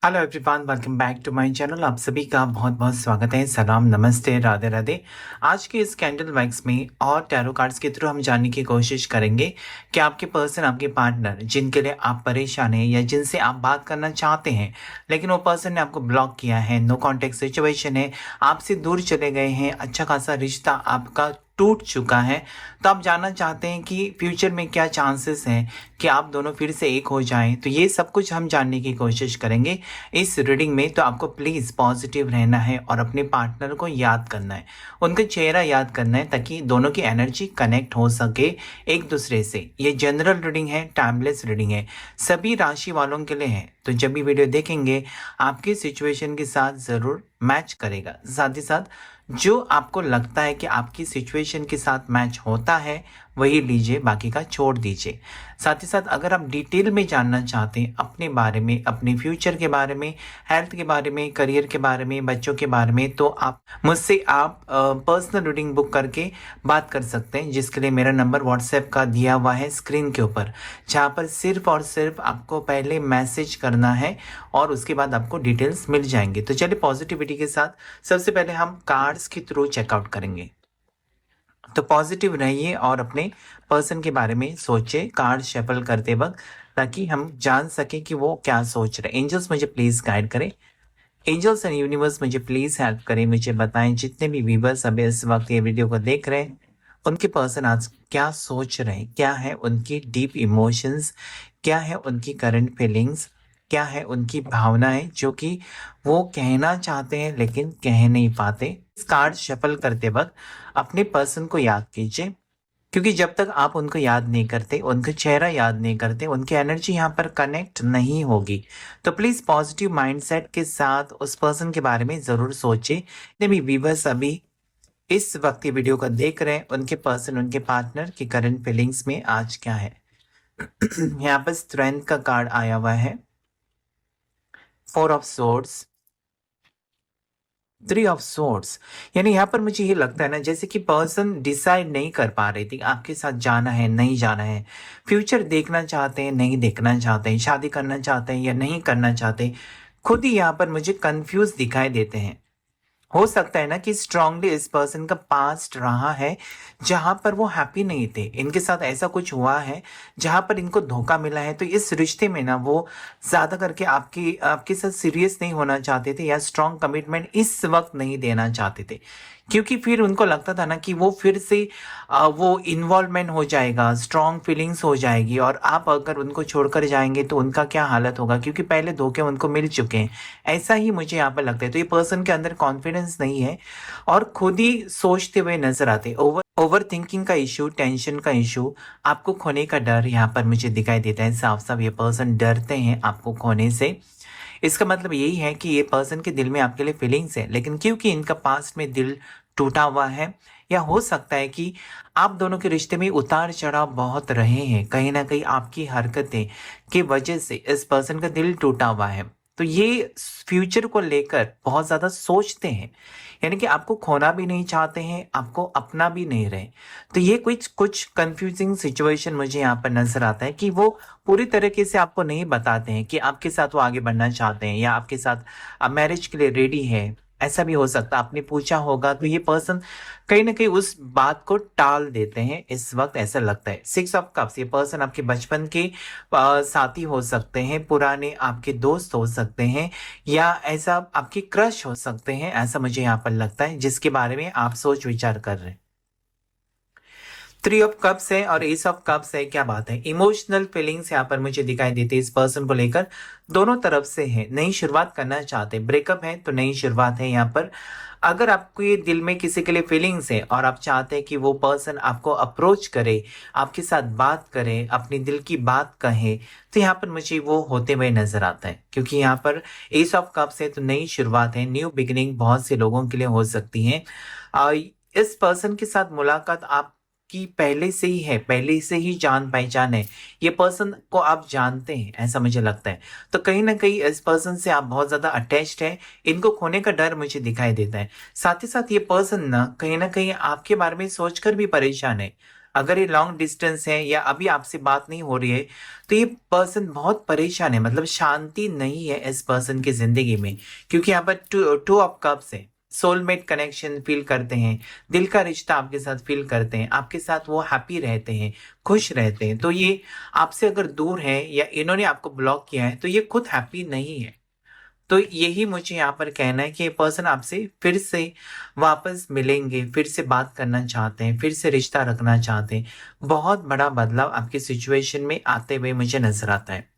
Hello everyone, welcome back to my channel. आप सभी का बहुत बहुत स्वागत है। सलाम, नमस्ते, राधे राधे। आज के इस कैंडल वैक्स में और टैरो कार्ड्स के थ्रू हम जानने की कोशिश करेंगे कि आपके पर्सन, आपके पार्टनर जिनके लिए आप परेशान हैं या जिनसे आप बात करना चाहते हैं लेकिन वो पर्सन ने आपको ब्लॉक किया है, नो कॉन्टेक्ट सिचुएशन है, आपसे दूर चले गए हैं, अच्छा खासा रिश्ता आपका टूट चुका है, तो आप जानना चाहते हैं कि फ्यूचर में क्या चांसेस हैं कि आप दोनों फिर से एक हो जाएं। तो ये सब कुछ हम जानने की कोशिश करेंगे इस रीडिंग में। तो आपको प्लीज़ पॉजिटिव रहना है और अपने पार्टनर को याद करना है, उनका चेहरा याद करना है, ताकि दोनों की एनर्जी कनेक्ट हो सके एक दूसरे से। ये जनरल रीडिंग है, टाइमलेस रीडिंग है, सभी राशि वालों के लिए है। तो जब भी वीडियो देखेंगे आपकी सिचुएशन के साथ ज़रूर मैच करेगा। साथ ही साथ जो आपको लगता है कि आपकी सिचुएशन के साथ मैच होता है वही लीजिए, बाकी का छोड़ दीजिए। साथ ही साथ अगर आप डिटेल में जानना चाहते हैं अपने बारे में, अपने फ्यूचर के बारे में, हेल्थ के बारे में, करियर के बारे में, बच्चों के बारे में, तो आप मुझसे पर्सनल रीडिंग बुक करके बात कर सकते हैं, जिसके लिए मेरा नंबर व्हाट्सएप का दिया हुआ है स्क्रीन के ऊपर, जहाँ पर सिर्फ और सिर्फ आपको पहले मैसेज करना है और उसके बाद आपको डिटेल्स मिल जाएंगे। तो चलिए पॉजिटिविटी के साथ सबसे पहले हम कार्ड्स के थ्रू चेकआउट करेंगे। तो पॉजिटिव रहिए और अपने पर्सन के बारे में सोचिए कार्ड शफल करते वक्त, ताकि हम जान सके कि वो क्या सोच रहे हैं। एंजल्स मुझे प्लीज गाइड करें, एंजल्स एंड यूनिवर्स मुझे प्लीज हेल्प करें, मुझे बताएं जितने भी व्यूवर्स अभी इस वक्त ये वीडियो को देख रहे हैं उनके पर्सन आज क्या सोच रहे हैं, क्या है उनकी डीप इमोशंस, क्या है उनकी करंट फीलिंग्स, क्या है उनकी भावनाएं जो कि वो कहना चाहते हैं लेकिन कह नहीं पाते। इस कार्ड शफल करते वक्त अपने पर्सन को याद कीजिए, क्योंकि जब तक आप उनको याद नहीं करते, उनका चेहरा याद नहीं करते, उनकी एनर्जी यहाँ पर कनेक्ट नहीं होगी। तो प्लीज़ पॉजिटिव माइंडसेट के साथ उस पर्सन के बारे में ज़रूर सोचिए। जितने भी व्यूवर्स अभी इस वक्त ये वीडियो को देख रहे हैं उनके पर्सन, उनके पार्टनर की करंट फीलिंग्स में आज क्या है। यहाँ पर स्ट्रेंथ का कार्ड आया हुआ है, 4 ऑफ सोर्ड्स, 3 ऑफ सोर्ड्स। यानी यहाँ पर मुझे ये लगता है ना, जैसे कि पर्सन डिसाइड नहीं कर पा रही थी आपके साथ जाना है नहीं जाना है, फ्यूचर देखना चाहते हैं नहीं देखना चाहते हैं, शादी करना चाहते हैं या नहीं करना चाहते, खुद ही यहाँ पर मुझे कंफ्यूज दिखाई देते हैं। हो सकता है ना कि स्ट्रांगली इस पर्सन का पास्ट रहा है जहां पर वो हैप्पी नहीं थे, इनके साथ ऐसा कुछ हुआ है जहां पर इनको धोखा मिला है। तो इस रिश्ते में ना वो ज्यादा करके आपके साथ सीरियस नहीं होना चाहते थे या स्ट्रांग कमिटमेंट इस वक्त नहीं देना चाहते थे, क्योंकि फिर उनको लगता था ना कि वो फिर से वो इन्वॉल्वमेंट हो जाएगा, स्ट्रांग फीलिंग्स हो जाएगी, और आप अगर उनको छोड़कर जाएंगे तो उनका क्या हालत होगा, क्योंकि पहले धोखे उनको मिल चुके हैं। ऐसा ही मुझे यहाँ पर लगता है। तो ये पर्सन के अंदर कॉन्फिडेंस नहीं है और खुद ही सोचते हुए नजर आते। ओवर थिंकिंग का इशू, टेंशन का इशू, आपको खोने का डर यहाँ पर मुझे दिखाई देता है। साफ साफ ये पर्सन डरते हैं आपको खोने से। इसका मतलब यही है कि ये पर्सन के दिल में आपके लिए फीलिंग्स है, लेकिन क्योंकि इनका पास्ट में दिल टूटा हुआ है, या हो सकता है कि आप दोनों के रिश्ते में उतार चढ़ाव बहुत रहे हैं, कहीं ना कहीं आपकी हरकतें की वजह से इस पर्सन का दिल टूटा हुआ है। तो ये फ्यूचर को लेकर बहुत ज्यादा सोचते हैं, यानी कि आपको खोना भी नहीं चाहते हैं, आपको अपना भी नहीं रहे। तो ये कुछ कुछ कंफ्यूजिंग सिचुएशन मुझे यहाँ पर नजर आता है कि वो पूरी तरीके से आपको नहीं बताते हैं कि आपके साथ वो आगे बढ़ना चाहते हैं या आपके साथ मैरिज के लिए रेडी है। ऐसा भी हो सकता है आपने पूछा होगा, तो ये पर्सन कहीं ना कहीं उस बात को टाल देते हैं इस वक्त, ऐसा लगता है। 6 ऑफ कप्स, ये पर्सन आपके बचपन के साथी हो सकते हैं, पुराने आपके दोस्त हो सकते हैं, या ऐसा आपके क्रश हो सकते हैं, ऐसा मुझे यहाँ पर लगता है, जिसके बारे में आप सोच विचार कर रहे हैं। 3 ऑफ कप्स है और एस ऑफ कप्स है। क्या बात है, इमोशनल फीलिंग्स यहाँ पर मुझे दिखाई देती है इस पर्सन को लेकर, दोनों तरफ से है। नई शुरुआत करना चाहते हैं, ब्रेकअप है तो नई शुरुआत है यहाँ पर। अगर आपको ये दिल में किसी के लिए फीलिंग्स है और आप चाहते हैं कि वो पर्सन आपको अप्रोच करे, आपके साथ बात करे, अपनी दिल की बात कहे, तो यहाँ पर मुझे वो होते हुए नजर आता है, क्योंकि यहाँ पर एस ऑफ कप्स है तो नई शुरुआत है, न्यू बिगिनिंग बहुत से लोगों के लिए हो सकती है। इस पर्सन के साथ मुलाकात आप की पहले से ही है, पहले से ही जान पहचान है, ये पर्सन को आप जानते हैं, ऐसा मुझे लगता है। तो कहीं ना कहीं इस पर्सन से आप बहुत ज्यादा अटैच्ड है, इनको खोने का डर मुझे दिखाई देता है। साथ ही साथ ये पर्सन ना कहीं आपके बारे में सोचकर भी परेशान है। अगर ये लॉन्ग डिस्टेंस है या अभी आपसे बात नहीं हो रही है, तो ये पर्सन बहुत परेशान है, मतलब शांति नहीं है इस पर्सन की ज़िंदगी में। क्योंकि यहाँ पर टू ऑफ कप्स है, सोलमेट कनेक्शन फील करते हैं, दिल का रिश्ता आपके साथ फील करते हैं, आपके साथ वो हैप्पी रहते हैं, खुश रहते हैं। तो ये आपसे अगर दूर है या इन्होंने आपको ब्लॉक किया है, तो ये खुद हैप्पी नहीं है। तो यही मुझे यहाँ पर कहना है कि ये पर्सन आपसे फिर से वापस मिलेंगे, फिर से बात करना चाहते हैं, फिर से रिश्ता रखना चाहते हैं। बहुत बड़ा बदलाव आपकी सिचुएशन में आते हुए मुझे नजर आता है।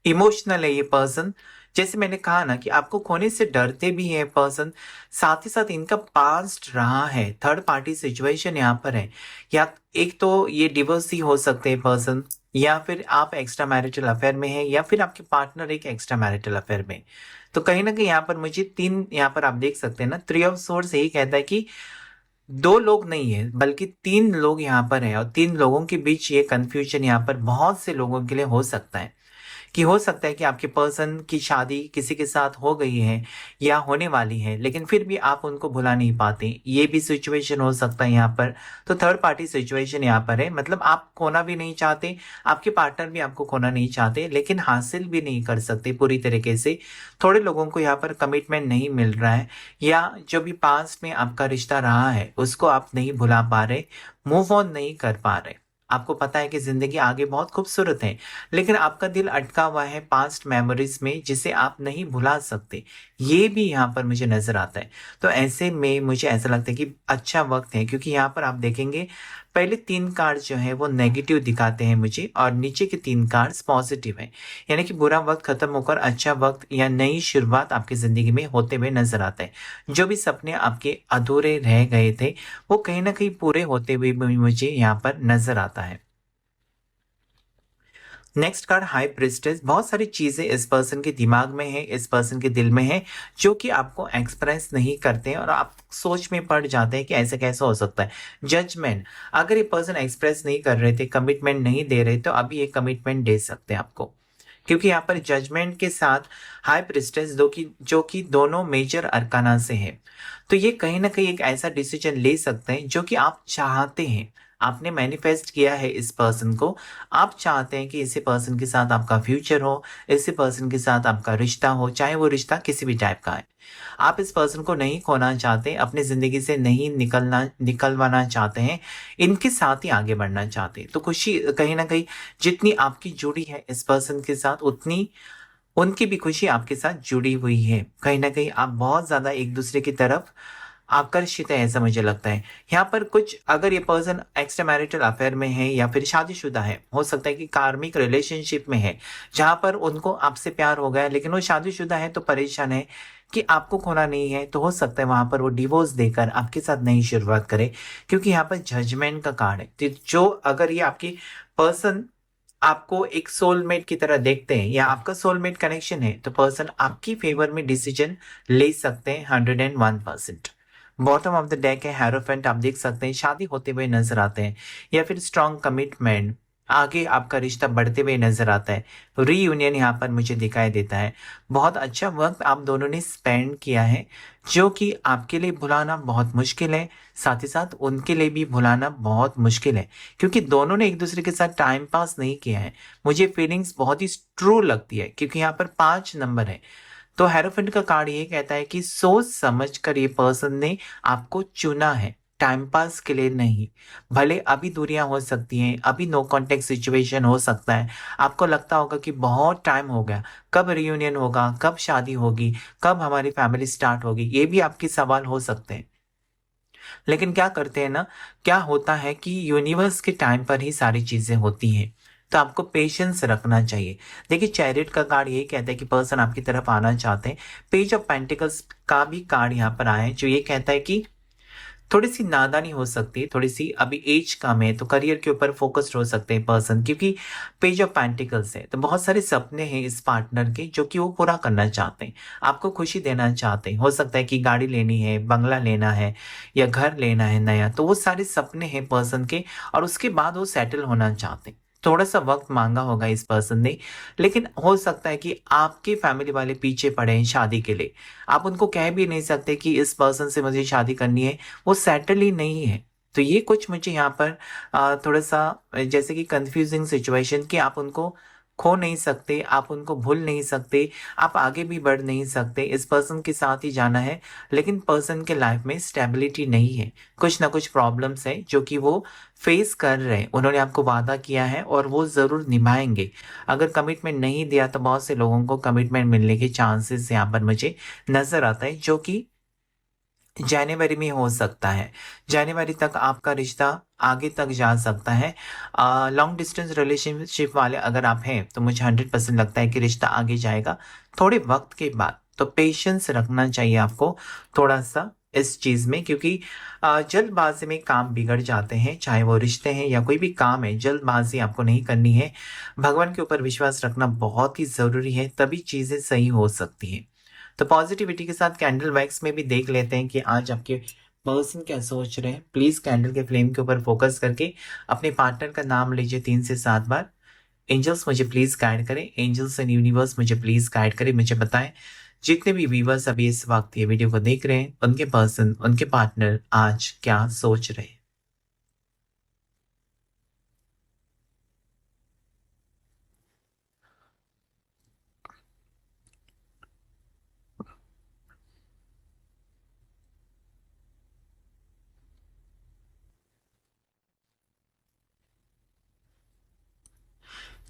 इमोशनल है ये पर्सन, जैसे मैंने कहा ना कि आपको खोने से डरते भी है पर्सन, साथ ही साथ इनका पास्ट रहा है, थर्ड पार्टी सिचुएशन यहाँ पर है। या एक तो ये डिवोर्स ही हो सकते हैं पर्सन, या फिर आप एक्स्ट्रा मैरिटल अफेयर में है, या फिर आपके पार्टनर एक एक्स्ट्रा मैरिटल अफेयर में। तो कहीं ना कहीं यहाँ पर मुझे तीन, यहाँ पर आप देख सकते हैं ना, थ्री ऑफ सोर्स यही कहता है कि दो लोग नहीं है बल्कि तीन लोग यहाँ पर है, और तीन लोगों के बीच ये कंफ्यूजन यहाँ पर बहुत से लोगों के लिए हो सकता है। कि हो सकता है कि आपके पर्सन की शादी किसी के साथ हो गई है या होने वाली है, लेकिन फिर भी आप उनको भुला नहीं पाते, ये भी सिचुएशन हो सकता है यहाँ पर। तो थर्ड पार्टी सिचुएशन यहाँ पर है, मतलब आप खोना भी नहीं चाहते, आपके पार्टनर भी आपको खोना नहीं चाहते, लेकिन हासिल भी नहीं कर सकते पूरी तरीके से। थोड़े लोगों को यहाँ पर कमिटमेंट नहीं मिल रहा है, या जो भी पास्ट में आपका रिश्ता रहा है उसको आप नहीं भुला पा रहे, मूव ऑन नहीं कर पा रहे। आपको पता है कि जिंदगी आगे बहुत खूबसूरत है, लेकिन आपका दिल अटका हुआ है पास्ट मेमोरीज में, जिसे आप नहीं भुला सकते। ये भी यहाँ पर मुझे नजर आता है। तो ऐसे में मुझे ऐसा लगता है कि अच्छा वक्त है, क्योंकि यहाँ पर आप देखेंगे पहले तीन कार्ड जो है वो नेगेटिव दिखाते हैं मुझे, और नीचे के तीन कार्ड्स पॉजिटिव है। यानी कि बुरा वक्त खत्म होकर अच्छा वक्त या नई शुरुआत आपकी जिंदगी में होते हुए नजर आता है। जो भी सपने आपके अधूरे रह गए थे, वो कहीं ना कहीं पूरे होते हुए भी मुझे यहाँ पर नजर आता है। Next card high priestess. बहुत सारी चीजें इस पर्सन के दिमाग में है, इस पर्सन के दिल में है, जो कि आपको एक्सप्रेस नहीं करते हैं, और आप सोच में पड़ जाते हैं कि ऐसे कैसे हो सकता है। जजमेंट, अगर ये पर्सन एक्सप्रेस नहीं कर रहे थे, कमिटमेंट नहीं दे रहे, तो अभी ये कमिटमेंट दे सकते हैं आपको। क्योंकि यहाँ पर जजमेंट के साथ हाई प्रिस्टेस दो की, जो कि दोनों मेजर अरकाना से है। तो ये कहीं ना कहीं एक ऐसा डिसीजन ले सकते हैं जो कि आप चाहते हैं, आपने मैनिफेस्ट किया है इस पर्सन को। आप चाहते हैं कि इसी पर्सन के साथ आपका फ्यूचर हो, इसी पर्सन के साथ आपका रिश्ता हो, चाहे वो रिश्ता किसी भी टाइप का है। आप इस पर्सन को नहीं खोना चाहते, अपनी जिंदगी से नहीं निकलवाना चाहते हैं, इनके साथ ही आगे बढ़ना चाहते हैं। तो खुशी कहीं ना कहीं जितनी आपकी जुड़ी है इस पर्सन के साथ, उतनी उनकी भी खुशी आपके साथ जुड़ी हुई है। कहीं ना कहीं आप बहुत ज्यादा एक दूसरे की तरफ आकर्षित है, ऐसा मुझे लगता है। यहाँ पर कुछ, अगर ये पर्सन एक्स्ट्रा मैरिटल अफेयर में है या फिर शादीशुदा है, हो सकता है कि कार्मिक रिलेशनशिप में है, जहां पर उनको आपसे प्यार हो गया, लेकिन वो शादीशुदा है तो परेशान है कि आपको खोना नहीं है। तो हो सकता है वहां पर वो डिवोर्स देकर आपके साथ नई शुरुआत करे, क्योंकि यहाँ पर जजमेंट का कार्ड है। तो जो, अगर ये आपकी पर्सन आपको एक सोलमेट की तरह देखते हैं, या आपका सोलमेट कनेक्शन है, तो पर्सन आपकी फेवर में डिसीजन ले सकते हैं 101%। बॉटम ऑफ द डेक है हेरोफेंट, आप देख सकते हैं शादी होते हुए नजर आते हैं, या फिर स्ट्रॉन्ग कमिटमेंट, आगे आपका रिश्ता बढ़ते हुए नजर आता है। रीयूनियन यहाँ पर मुझे दिखाई देता है। बहुत अच्छा वक्त आप दोनों ने स्पेंड किया है, जो कि आपके लिए भुलाना बहुत मुश्किल है, साथ ही साथ उनके लिए भी भुलाना बहुत मुश्किल है, क्योंकि दोनों ने एक दूसरे के साथ टाइम पास नहीं किया है। मुझे फीलिंग्स बहुत ही ट्रू लगती है, क्योंकि यहाँ पर 5 नंबर है। तो हेरोफेंट का कार्ड ये कहता है कि सोच समझ कर ये पर्सन ने आपको चुना है, टाइम पास के लिए नहीं। भले अभी दूरियां हो सकती हैं, अभी नो कांटेक्ट सिचुएशन हो सकता है, आपको लगता होगा कि बहुत टाइम हो गया, कब रियूनियन होगा, कब शादी होगी, कब हमारी फैमिली स्टार्ट होगी, ये भी आपके सवाल हो सकते हैं। लेकिन क्या करते हैं ना, क्या होता है कि यूनिवर्स के टाइम पर ही सारी चीजें होती हैं, तो आपको पेशेंस रखना चाहिए। देखिए, चैरिट का कार्ड ये कहता है कि पर्सन आपकी तरफ आना चाहते हैं। पेज ऑफ पेंटिकल्स का भी कार्ड यहाँ पर आया है, जो ये कहता है कि थोड़ी सी नादानी हो सकती है, थोड़ी सी अभी एज कम है, तो करियर के ऊपर फोकस्ड हो सकते हैं पर्सन, क्योंकि पेज ऑफ पेंटिकल्स है। तो बहुत सारे सपने हैं इस पार्टनर के, जो कि वो पूरा करना चाहते हैं, आपको खुशी देना चाहते हैं। हो सकता है कि गाड़ी लेनी है, बंगला लेना है, या घर लेना है नया, तो वो सारे सपने हैं पर्सन के, और उसके बाद वो सेटल होना चाहते हैं। थोड़ा सा वक्त मांगा होगा इस पर्सन ने, लेकिन हो सकता है कि आपके फैमिली वाले पीछे पड़े हैं शादी के लिए। आप उनको कह भी नहीं सकते कि इस पर्सन से मुझे शादी करनी है, वो सेटल ही नहीं है। तो ये कुछ मुझे यहाँ पर थोड़ा-सा जैसे कि कन्फ्यूज़िंग सिचुएशन कि आप उनको खो नहीं सकते, आप उनको भूल नहीं सकते, आप आगे भी बढ़ नहीं सकते, इस पर्सन के साथ ही जाना है, लेकिन पर्सन के लाइफ़ में स्टेबिलिटी नहीं है। कुछ ना कुछ प्रॉब्लम्स हैं जो कि वो फेस कर रहे हैं। उन्होंने आपको वादा किया है और वो ज़रूर निभाएँगे। अगर कमिटमेंट नहीं दिया तो बहुत से लोगों को कमिटमेंट मिलने के चांसेस यहाँ पर मुझे नज़र आता है, जो कि जनवरी में हो सकता है। जनवरी तक आपका रिश्ता आगे तक जा सकता है। लॉन्ग डिस्टेंस रिलेशनशिप वाले अगर आप हैं, तो मुझे 100% लगता है कि रिश्ता आगे जाएगा, थोड़े वक़्त के बाद। तो पेशेंस रखना चाहिए आपको थोड़ा-सा इस चीज़ में, क्योंकि जल्दबाज़ी में काम बिगड़ जाते हैं, चाहे वो रिश्ते हैं या कोई भी काम है, जल्दबाज़ी आपको नहीं करनी है। भगवान के ऊपर विश्वास रखना बहुत ही ज़रूरी है, तभी चीज़ें सही हो सकती हैं। तो पॉजिटिविटी के साथ कैंडल वैक्स में भी देख लेते हैं कि आज आपके पर्सन क्या सोच रहे हैं। प्लीज कैंडल के फ्लेम के ऊपर फोकस करके अपने पार्टनर का नाम लीजिए 3 से 7 बार। एंजल्स मुझे प्लीज गाइड करें, एंजल्स एंड यूनिवर्स मुझे प्लीज गाइड करें, मुझे बताएं जितने भी व्यूवर्स अभी इस वक्त ये वीडियो को देख रहे हैं, उनके पर्सन, उनके पार्टनर आज क्या सोच रहे हैं।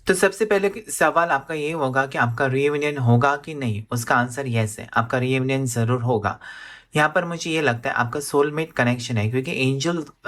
तो सबसे पहले सवाल आपका ये होगा कि आपका रियूनियन होगा कि नहीं? उसका आंसर येस है, आपका रियूनियन ज़रूर होगा। यहाँ पर मुझे ये लगता है आपका सोलमेट कनेक्शन है, क्योंकि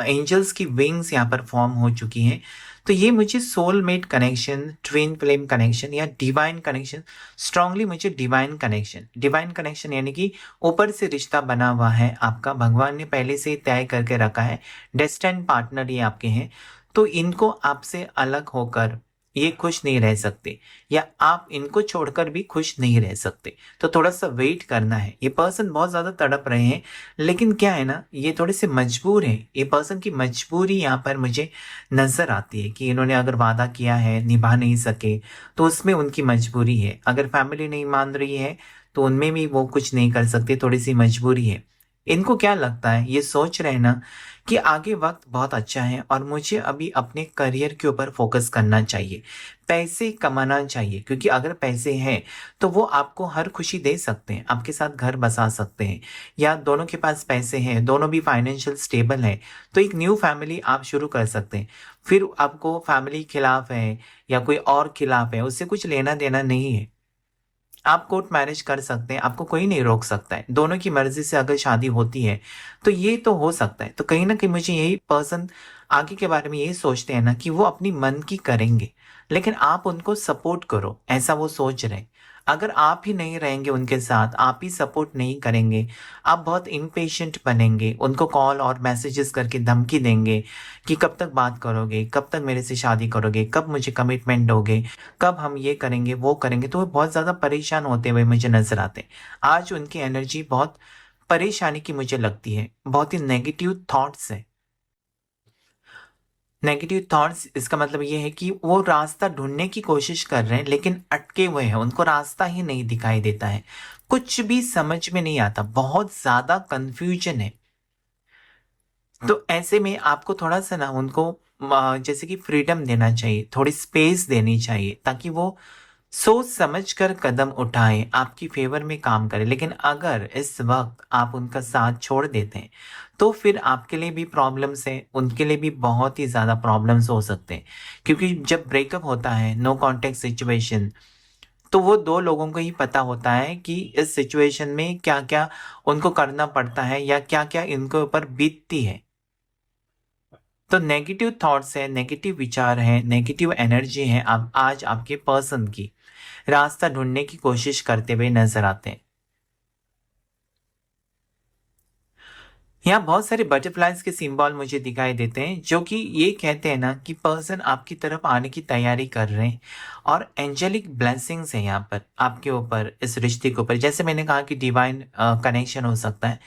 एंजल्स की विंग्स यहाँ पर फॉर्म हो चुकी हैं। तो ये मुझे soulmate connection, twin flame connection या डिवाइन कनेक्शन, स्ट्रांगली मुझे डिवाइन कनेक्शन यानी कि ऊपर से रिश्ता बना हुआ है आपका, भगवान ने पहले से ही तय करके रखा है, डेस्टिन्ड पार्टनर ये आपके हैं। तो इनको आपसे अलग होकर ये खुश नहीं रह सकते, या आप इनको छोड़कर भी खुश नहीं रह सकते। तो थोड़ा-सा वेट करना है। ये पर्सन बहुत ज़्यादा तड़प रहे हैं, लेकिन क्या है ना, ये थोड़े-से मजबूर हैं। ये पर्सन की मजबूरी यहाँ पर मुझे नज़र आती है कि इन्होंने अगर वादा किया है, निभा नहीं सके, तो उसमें उनकी मजबूरी है। अगर फैमिली नहीं मान रही है, तो उनमें भी वो कुछ नहीं कर सकते, थोड़ी-सी मजबूरी है। इनको क्या लगता है, ये सोच रहे हैं ना कि आगे वक़्त बहुत अच्छा है और मुझे अभी अपने करियर के ऊपर फ़ोकस करना चाहिए। पैसे कमाना चाहिए, क्योंकि अगर पैसे हैं, तो वो आपको हर खुशी दे सकते हैं, आपके साथ घर बसा सकते हैं, या दोनों के पास पैसे हैं, दोनों भी फाइनेंशियल स्टेबल हैं, तो एक न्यू फैमिली आप शुरू कर सकते हैं। फिर आपको फैमिली खिलाफ है या कोई और खिलाफ है, उससे कुछ लेना-देना नहीं है। आप कोर्ट मैरिज कर सकते हैं, आपको कोई नहीं रोक सकता है। दोनों की मर्ज़ी से अगर शादी होती है, तो ये तो हो सकता है। तो कहीं न कहीं मुझे यही पर्सन आगे के बारे में यही सोचते हैं ना कि वो अपनी मन की करेंगे, लेकिन आप उनको सपोर्ट करो, ऐसा वो सोच रहे हैं। अगर आप ही नहीं रहेंगे उनके साथ, आप ही सपोर्ट नहीं करेंगे, आप बहुत इम्पेशेंट बनेंगे, उनको कॉल और मैसेजेस करके धमकी देंगे कि कब तक बात करोगे, कब तक मेरे से शादी करोगे, कब मुझे कमिटमेंट दोगे, कब हम ये करेंगे, वो करेंगे, तो वो बहुत ज़्यादा परेशान होते हुए मुझे नज़र आते हैं। आज उनकी एनर्जी बहुत परेशानी की मुझे लगती है, बहुत ही नेगेटिव थॉट्स हैं। नेगेटिव थॉट्स इसका मतलब ये है कि वो रास्ता ढूँढने की कोशिश कर रहे हैं, लेकिन अटके हुए हैं, उनको रास्ता ही नहीं दिखाई देता है। कुछ भी समझ में नहीं आता, बहुत ज़्यादा कन्फ्यूजन है। तो ऐसे में आपको थोड़ा-सा ना उनको जैसे कि फ्रीडम देना चाहिए, थोड़ी स्पेस देनी चाहिए, ताकि वो सोच समझ कर कदम उठाएँ, आपकी फ़ेवर में काम करें। लेकिन अगर इस वक़्त आप उनका साथ छोड़ देते हैं, तो फिर आपके लिए भी प्रॉब्लम्स हैं, उनके लिए भी बहुत ही ज़्यादा प्रॉब्लम्स हो सकते हैं। क्योंकि जब ब्रेकअप होता है, नो कॉन्टैक्ट सिचुएशन, तो वो 2 लोगों को ही पता होता है कि इस सिचुएशन में क्या-क्या उनको करना पड़ता है या क्या-क्या इनके ऊपर बीतती है। तो नेगेटिव थॉट्स है, नेगेटिव विचार हैं, नेगेटिव एनर्जी है आप आज आपके पर्सन की, रास्ता ढूँढने की कोशिश करते हुए नज़र आते हैं। यहाँ बहुत सारे बटरफ्लाइज़ के सिंबल मुझे दिखाई देते हैं, जो कि ये कहते हैं ना कि पर्सन आपकी तरफ आने की तैयारी कर रहे हैं, और एंजेलिक ब्लेसिंग्स हैं यहाँ पर आपके ऊपर, इस रिश्ते के ऊपर। जैसे मैंने कहा कि डिवाइन कनेक्शन हो सकता है,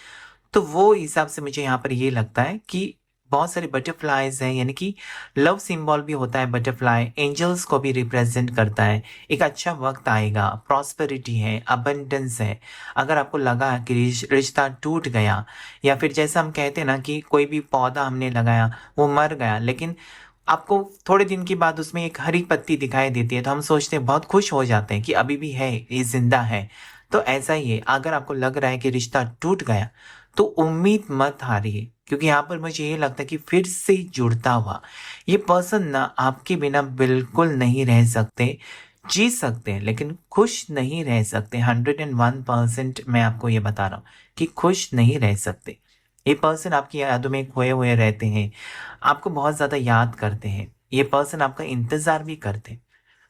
तो वो हिसाब से मुझे यहाँ पर ये लगता है कि बहुत सारे बटरफ्लाइज हैं, यानी कि लव सिंबल भी होता है बटरफ्लाई, एंजल्स को भी रिप्रेजेंट करता है। एक अच्छा वक्त आएगा, प्रॉस्पेरिटी है, अबंडेंस है। अगर आपको लगा कि रिश्ता टूट गया, या फिर जैसा हम कहते हैं ना कि कोई भी पौधा हमने लगाया वो मर गया, लेकिन आपको थोड़े दिन के बाद उसमें एक हरी पत्ती दिखाई देती है, तो हम सोचते हैं, बहुत खुश हो जाते हैं कि अभी भी है, ये जिंदा है। तो ऐसा ही है, अगर आपको लग रहा है कि रिश्ता टूट गया तो उम्मीद मत हारिए, क्योंकि यहाँ पर मुझे ये लगता है कि फिर से जुड़ता हुआ ये पर्सन ना आपके बिना बिल्कुल नहीं रह सकते। जी सकते हैं लेकिन खुश नहीं रह सकते। 101% मैं आपको ये बता रहा हूँ कि खुश नहीं रह सकते। ये पर्सन आपकी यादों में खोए हुए रहते हैं, आपको बहुत ज़्यादा याद करते हैं। ये पर्सन आपका इंतज़ार भी करते हैं।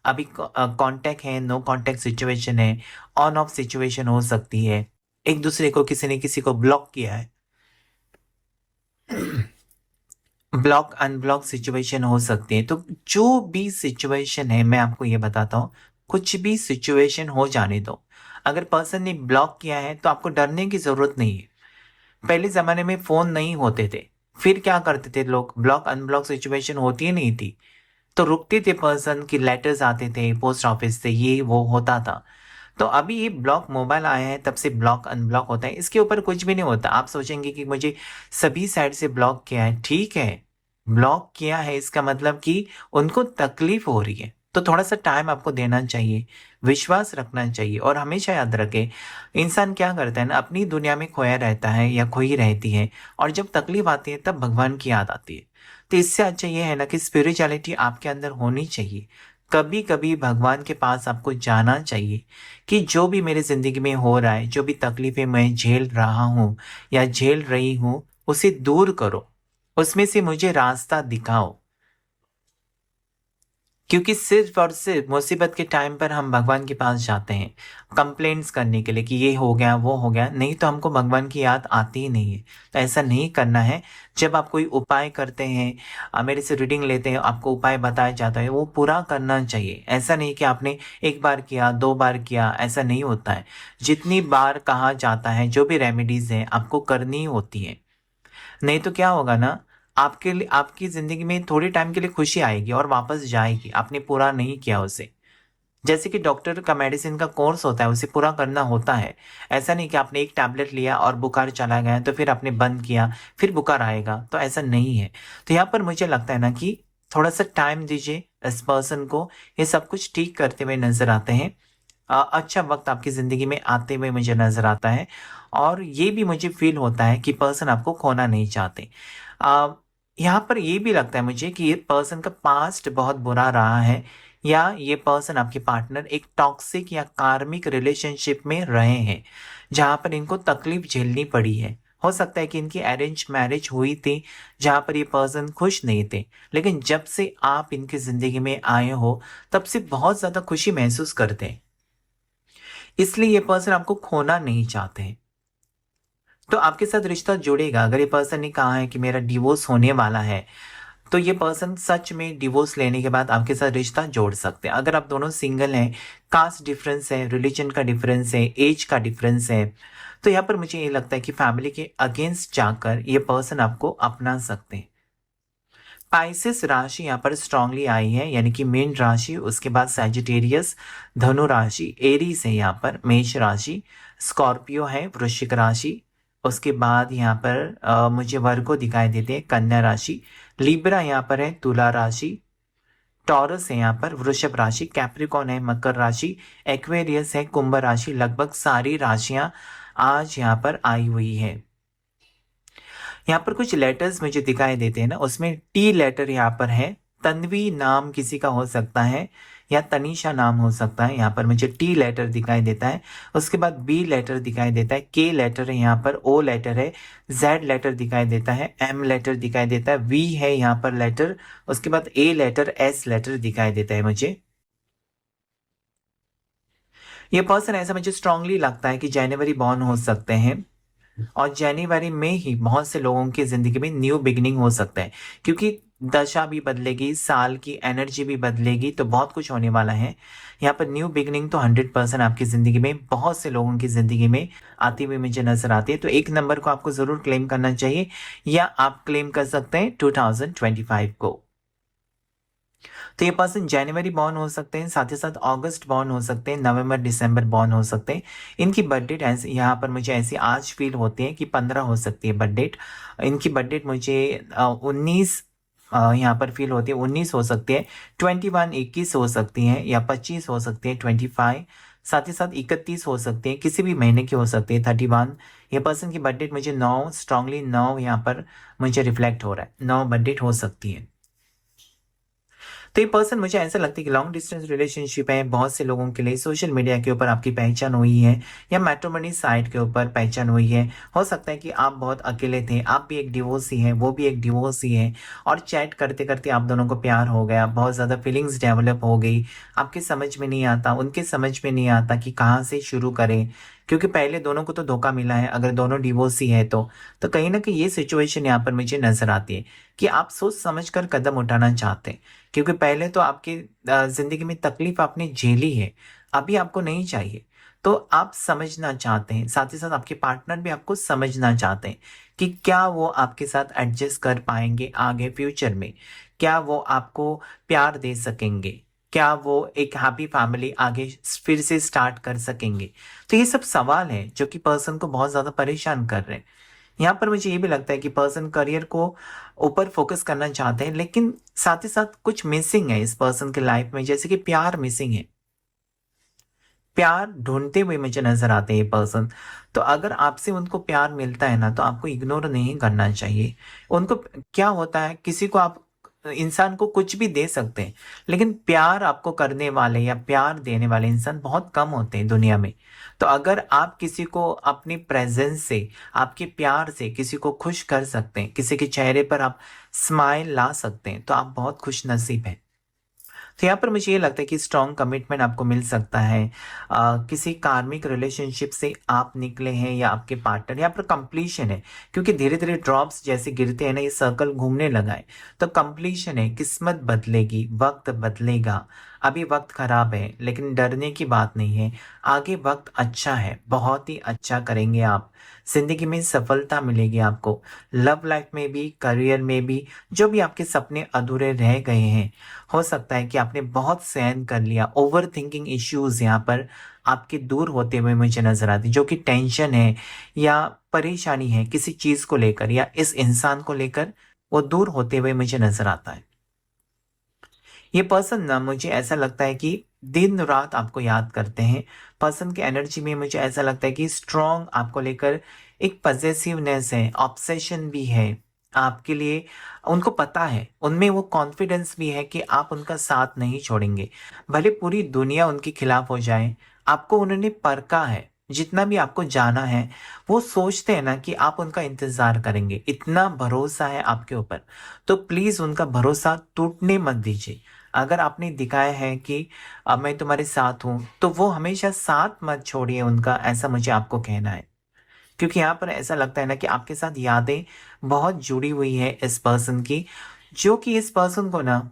अभी कांटेक्ट है, नो कांटेक्ट सिचुएशन है, ऑन ऑफ सिचुएशन हो सकती है, एक दूसरे को किसी ने किसी को ब्लॉक किया है, ब्लॉक अनब्लॉक सिचुएशन हो सकती है। तो जो भी सिचुएशन है, मैं आपको ये बताता हूँ, कुछ भी सिचुएशन हो जाने दो। अगर पर्सन ने ब्लॉक किया है तो आपको डरने की ज़रूरत नहीं है। पहले ज़माने में फ़ोन नहीं होते थे, फिर क्या करते थे लोग, ब्लॉक अनब्लॉक सिचुएशन होती ही नहीं थी, तो रुकते थे पर्सन की, लेटर्स आते थे पोस्ट ऑफिस से, ये वो होता था। तो अभी ये ब्लॉक मोबाइल आया है तब से ब्लॉक अनब्लॉक होता है, इसके ऊपर कुछ भी नहीं होता। आप सोचेंगे कि मुझे सभी साइड से ब्लॉक किया है, ठीक है, ब्लॉक किया है इसका मतलब कि उनको तकलीफ हो रही है, तो थोड़ा सा टाइम आपको देना चाहिए, विश्वास रखना चाहिए। और हमेशा याद रखें, इंसान क्या करता है ना, अपनी दुनिया में खोया रहता है या खोई रहती है, और जब तकलीफ आती है तब भगवान की याद आती है। तो इससे अच्छा ये है ना कि स्पिरिचुअलिटी आपके अंदर होनी चाहिए। कभी कभी भगवान के पास आपको जाना चाहिए कि जो भी मेरे ज़िंदगी में हो रहा है, जो भी तकलीफ़ें मैं झेल रहा हूँ या झेल रही हूँ, उसे दूर करो, उसमें से मुझे रास्ता दिखाओ। क्योंकि सिर्फ और सिर्फ मुसीबत के टाइम पर हम भगवान के पास जाते हैं कंप्लेंट्स करने के लिए कि ये हो गया वो हो गया, नहीं तो हमको भगवान की याद आती ही नहीं है। तो ऐसा नहीं करना है। जब आप कोई उपाय करते हैं, मेरे से रीडिंग लेते हैं, आपको उपाय बताया जाता है, वो पूरा करना चाहिए। ऐसा नहीं कि आपने एक बार किया, दो बार किया, ऐसा नहीं होता है। जितनी बार कहा जाता है, जो भी रेमेडीज हैं आपको करनी होती है। नहीं तो क्या होगा ना, आपके लिए, आपकी ज़िंदगी में थोड़े टाइम के लिए खुशी आएगी और वापस जाएगी, आपने पूरा नहीं किया उसे। जैसे कि डॉक्टर का मेडिसिन का कोर्स होता है, उसे पूरा करना होता है। ऐसा नहीं कि आपने एक टैबलेट लिया और बुखार चला गया तो फिर आपने बंद किया, फिर बुखार आएगा, तो ऐसा नहीं है। तो यहाँ पर मुझे लगता है ना कि थोड़ा-सा टाइम दीजिए इस पर्सन को, ये सब कुछ ठीक करते हुए नज़र आते हैं। अच्छा वक़्त आपकी ज़िंदगी में आते हुए मुझे नज़र आता है, और ये भी मुझे फ़ील होता है कि पर्सन आपको खोना नहीं चाहते। अ, यहाँ पर ये भी लगता है मुझे कि ये पर्सन का पास्ट बहुत बुरा रहा है, या ये पर्सन आपके पार्टनर एक टॉक्सिक या कार्मिक रिलेशनशिप में रहे हैं, जहाँ पर इनको तकलीफ़ झेलनी पड़ी है। हो सकता है कि इनकी अरेंज मैरिज हुई थी, जहाँ पर ये पर्सन खुश नहीं थे, लेकिन जब से आप इनकी ज़िंदगी में आए हो, तब से बहुत ज़्यादा खुशी महसूस करते हैं। इसलिए ये पर्सन आपको खोना नहीं चाहते हैं। तो आपके साथ रिश्ता जुड़ेगा। अगर ये पर्सन ने कहा है कि मेरा डिवोर्स होने वाला है, तो ये पर्सन सच में डिवोर्स लेने के बाद आपके साथ रिश्ता जोड़ सकते हैं। अगर आप दोनों सिंगल हैं, कास्ट डिफरेंस है, रिलीजन का डिफरेंस है, एज का डिफरेंस है, तो यहाँ पर मुझे ये लगता है कि फैमिली के अगेंस्ट जाकर ये पर्सन आपको अपना सकते हैं। स्पाइसेस राशि यहाँ पर स्ट्रांगली आई है, यानी कि मीन राशि, उसके बाद सैजिटेरियस, धनु राशि, एरीज है, यहाँ पर मेष राशि, स्कॉर्पियो है, वृश्चिक राशि, उसके बाद यहाँ पर मुझे वर्गो दिखाई देते हैं, कन्या राशि, लिब्रा यहाँ पर है, तुला राशि, टॉरस है यहाँ पर, वृषभ राशि, कैप्रिकॉन है, मकर राशि, एक्वेरियस है, कुंभ राशि। लगभग सारी राशियां आज यहाँ पर आई हुई है। यहाँ पर कुछ लेटर्स मुझे दिखाई देते हैं ना, उसमें टी लेटर यहाँ पर है। तन्वी नाम किसी का हो सकता है, या तनीषा नाम हो सकता है। यहाँ पर मुझे टी लेटर दिखाई देता है, उसके बाद बी लेटर दिखाई देता है, के लेटर है, यहाँ पर ओ लेटर है, जेड लेटर दिखाई देता है, एम लेटर दिखाई देता है, वी है यहाँ पर लेटर, उसके बाद ए लेटर, एस लेटर दिखाई देता है मुझे। ये पर्सन, ऐसा मुझे स्ट्रांगली लगता है कि जनवरी बॉर्न हो सकते हैं, और जनवरी में ही बहुत से लोगों की ज़िंदगी में न्यू बिगिनिंग हो सकता है, क्योंकि दशा भी बदलेगी, साल की एनर्जी भी बदलेगी, तो बहुत कुछ होने वाला है। यहाँ पर न्यू बिगिनिंग तो 100% आपकी ज़िंदगी में, बहुत से लोगों की ज़िंदगी में आती हुई मुझे नज़र आती है। तो एक नंबर को आपको ज़रूर क्लेम करना चाहिए, या आप क्लेम कर सकते हैं 2025 को। तो ये पर्सन जनवरी बॉर्न हो सकते हैं, साथ ही साथ अगस्त बॉर्न हो सकते हैं, नवंबर दिसंबर बॉर्न हो सकते हैं। इनकी बर्थ डेट ऐसे यहाँ पर मुझे ऐसी आज फील होती है कि 15 हो सकती है बर्थ डेट। इनकी बर्थ डेट मुझे 19 यहाँ पर फील होती है, 19 हो सकती है, 21 21 हो सकती है, या 25 हो सकती है, 25, साथ ही साथ 31 हो सकती है, किसी भी महीने की हो सकती है, 31। ये पर्सन की बर्थ डेट मुझे 9, स्ट्रांगली 9 यहाँ पर मुझे रिफ्लेक्ट हो रहा है, 9 बर्थ डेट हो सकती है। तो ये पर्सन मुझे ऐसा लगता है कि लॉन्ग डिस्टेंस रिलेशनशिप है बहुत से लोगों के लिए, सोशल मीडिया के ऊपर आपकी पहचान हुई है, या मैट्रिमोनी साइट के ऊपर पहचान हुई है। हो सकता है कि आप बहुत अकेले थे, आप भी एक डिवोर्सी हैं, वो भी एक डिवोर्सी है, और चैट करते करते आप दोनों को प्यार हो गया, बहुत ज़्यादा फीलिंग्स डेवलप हो गई। आपके समझ में नहीं आता, उनके समझ में नहीं आता कि कहाँ से शुरू करें, क्योंकि पहले दोनों को तो धोखा मिला है, अगर दोनों डिवोर्सी है तो कहीं ना कहीं ये सिचुएशन यहाँ पर मुझे नजर आती है कि आप सोच समझ कर कदम उठाना चाहते हैं, क्योंकि पहले तो आपकी ज़िंदगी में तकलीफ आपने झेली है, अभी आपको नहीं चाहिए। तो आप समझना चाहते हैं, साथ ही साथ आपके पार्टनर भी आपको समझना चाहते हैं कि क्या वो आपके साथ एडजस्ट कर पाएँगे आगे फ्यूचर में? क्या वो आपको प्यार दे सकेंगे? क्या वो एक हैप्पी फैमिली आगे फिर से स्टार्ट कर सकेंगे? तो ये सब सवाल हैं जो कि पर्सन को बहुत ज़्यादा परेशान कर रहे हैं। यहाँ पर मुझे ये भी लगता है कि पर्सन करियर को ऊपर फोकस करना चाहते हैं, लेकिन साथ ही साथ कुछ मिसिंग है इस पर्सन के लाइफ में, जैसे कि प्यार मिसिंग है। प्यार ढूंढते हुए मुझे नजर आते हैं ये पर्सन। तो अगर आपसे उनको प्यार मिलता है ना, तो आपको इग्नोर नहीं करना चाहिए उनको। क्या होता है, किसी को आप, इंसान को कुछ भी दे सकते हैं, लेकिन प्यार आपको करने वाले या प्यार देने वाले इंसान बहुत कम होते हैं दुनिया में। तो अगर आप किसी को अपनी प्रेजेंस से, आपके प्यार से किसी को खुश कर सकते हैं, किसी के चेहरे पर आप स्माइल ला सकते हैं, तो आप बहुत खुश नसीब हैं। तो यहाँ पर मुझे ये लगता है कि स्ट्रॉन्ग कमिटमेंट आपको मिल सकता है। किसी कार्मिक रिलेशनशिप से आप निकले हैं, या आपके पार्टनर, यहाँ पर कंप्लीशन है, क्योंकि धीरे धीरे ड्रॉप्स जैसे गिरते हैं ना, ये सर्कल घूमने लगा है। तो कंप्लीशन है, किस्मत बदलेगी, वक्त बदलेगा। अभी वक्त खराब है, लेकिन डरने की बात नहीं है, आगे वक्त अच्छा है, बहुत ही अच्छा करेंगे आप। जिंदगी में सफलता मिलेगी आपको, लव लाइफ में भी, करियर में भी। जो भी आपके सपने अधूरे रह गए हैं, हो सकता है कि आपने बहुत सहन कर लिया, ओवर थिंकिंग इश्यूज यहाँ पर आपके दूर होते हुए मुझे नजर आती, जो कि टेंशन है या परेशानी है किसी चीज को लेकर या इस इंसान को लेकर, वो दूर होते हुए मुझे नजर आता है। ये पर्सन ना, मुझे ऐसा लगता है कि दिन रात आपको याद करते हैं। पर्सन की एनर्जी में मुझे ऐसा लगता है कि स्ट्रॉन्ग आपको लेकर एक पजेसिवनेस है, ऑब्सेशन भी है आपके लिए। उनको पता है, उनमें वो कॉन्फिडेंस भी है कि आप उनका साथ नहीं छोड़ेंगे, भले पूरी दुनिया उनके खिलाफ हो जाए। आपको उन्होंने परखा है, जितना भी आपको जाना है, वो सोचते हैं ना कि आप उनका इंतजार करेंगे, इतना भरोसा है आपके ऊपर। तो प्लीज उनका भरोसा टूटने मत दीजिए। अगर आपने दिखाया है कि अब मैं तुम्हारे साथ हूं, तो वो हमेशा साथ मत छोड़िए उनका, ऐसा मुझे आपको कहना है। क्योंकि यहाँ पर ऐसा लगता है ना कि आपके साथ यादें बहुत जुड़ी हुई है इस पर्सन की, जो कि इस पर्सन को ना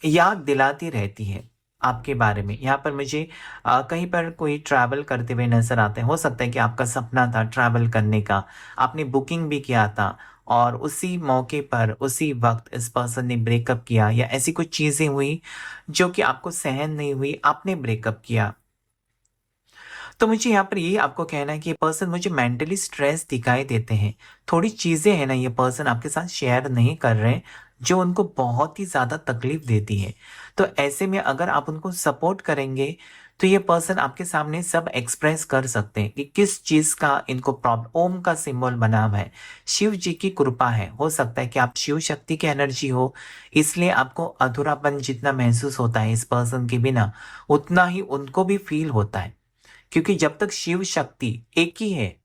याद दिलाती रहती है आपके बारे में। यहाँ पर मुझे कहीं पर कोई ट्रैवल करते हुए नजर आते हैं। हो सकता है कि आपका सपना था ट्रैवल करने का, आपने बुकिंग भी किया था, और उसी मौके पर उसी वक्त इस पर्सन ने ब्रेकअप किया, या ऐसी कुछ चीजें हुई जो कि आपको सहन नहीं हुई, आपने ब्रेकअप किया। तो मुझे यहाँ पर ये आपको कहना है कि ये पर्सन मुझे मेंटली स्ट्रेस दिखाई देते हैं। थोड़ी चीज़ें हैं ना, ये पर्सन आपके साथ शेयर नहीं कर रहे हैं, जो उनको बहुत ही ज़्यादा तकलीफ देती है। तो ऐसे में अगर आप उनको सपोर्ट करेंगे, तो ये पर्सन आपके सामने सब एक्सप्रेस कर सकते हैं कि किस चीज़ का इनको प्रॉब्लम। ओम का सिंबल बना हुआ है, शिव जी की कृपा है। हो सकता है कि आप शिव शक्ति की एनर्जी हो, इसलिए आपको अधूरापन जितना महसूस होता है इस पर्सन के बिना, उतना ही उनको भी फील होता है। क्योंकि जब तक शिव शक्ति एक ही है,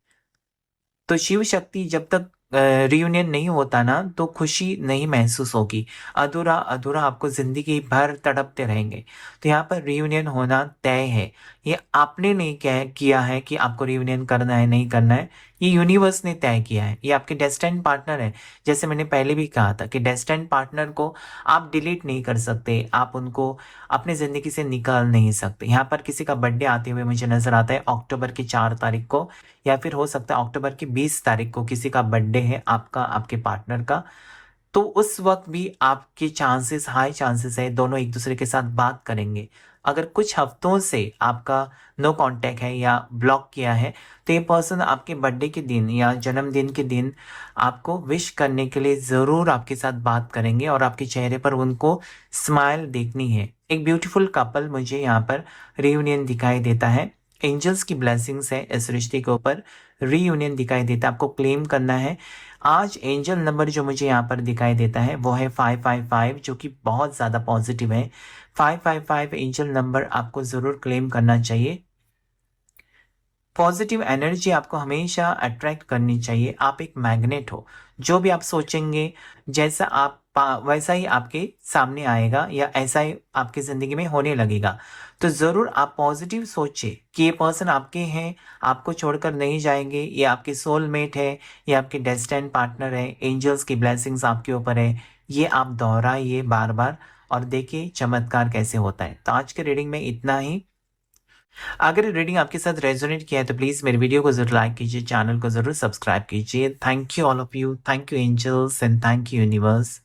तो शिव शक्ति जब तक रियूनियन नहीं होता ना, तो खुशी नहीं महसूस होगी। अधूरा अधूरा आपको जिंदगी भर तड़पते रहेंगे। तो यहाँ पर रियूनियन होना तय है। ये आपने नहीं किया है कि आपको रियूनियन करना है नहीं करना है, ये यूनिवर्स ने तय किया है, ये आपके डेस्टिन्ड पार्टनर है। जैसे मैंने पहले भी कहा था कि डेस्टिन्ड पार्टनर को आप डिलीट नहीं कर सकते, आप उनको अपनी ज़िंदगी से निकाल नहीं सकते। यहाँ पर किसी का बर्थडे आते हुए मुझे नज़र आता है अक्टूबर की 4 तारीख को, या फिर हो सकता है अक्टूबर की 20 तारीख को किसी का बर्थडे है आपका, आपके पार्टनर का। तो उस वक़्त भी आपके चांसेस हाई चांसेस है दोनों एक-दूसरे के साथ बात करेंगे। अगर कुछ हफ्तों से आपका नो कॉन्टैक्ट है या ब्लॉक किया है, तो ये पर्सन आपके बर्थडे के दिन या जन्मदिन के दिन आपको विश करने के लिए ज़रूर आपके साथ बात करेंगे और आपके चेहरे पर उनको स्माइल देखनी है। एक ब्यूटीफुल कपल मुझे यहाँ पर रियूनियन दिखाई देता है। एंजल्स की ब्लेसिंग्स है इस रिश्ते के ऊपर, रीयूनियन दिखाई देता है, आपको क्लेम करना है। आज एंजल नंबर जो मुझे यहाँ पर दिखाई देता है वो है 555, जो कि बहुत ज़्यादा पॉजिटिव है। 555 एंजल नंबर आपको ज़रूर क्लेम करना चाहिए। पॉजिटिव एनर्जी आपको हमेशा अट्रैक्ट करनी चाहिए। आप एक मैग्नेट हो, जो भी आप सोचेंगे जैसा आप वैसा ही आपके सामने आएगा या ऐसा ही आपकी ज़िंदगी में होने लगेगा। तो ज़रूर आप पॉजिटिव सोचिए कि ये पर्सन आपके हैं, आपको छोड़कर नहीं जाएंगे, ये आपके सोलमेट है, ये आपके डेस्टिन्ड पार्टनर है, एंजल्स की ब्लेसिंग्स आपके ऊपर है। ये आप दोहराइए बार बार और देखिए चमत्कार कैसे होता है। तो आज के रीडिंग में इतना ही। अगर रीडिंग आपके साथ रेजोनेट किया है तो प्लीज़ मेरे वीडियो को ज़रूर लाइक कीजिए, चैनल को ज़रूर सब्सक्राइब कीजिए। Thank you all of you, thank you angels and thank you universe.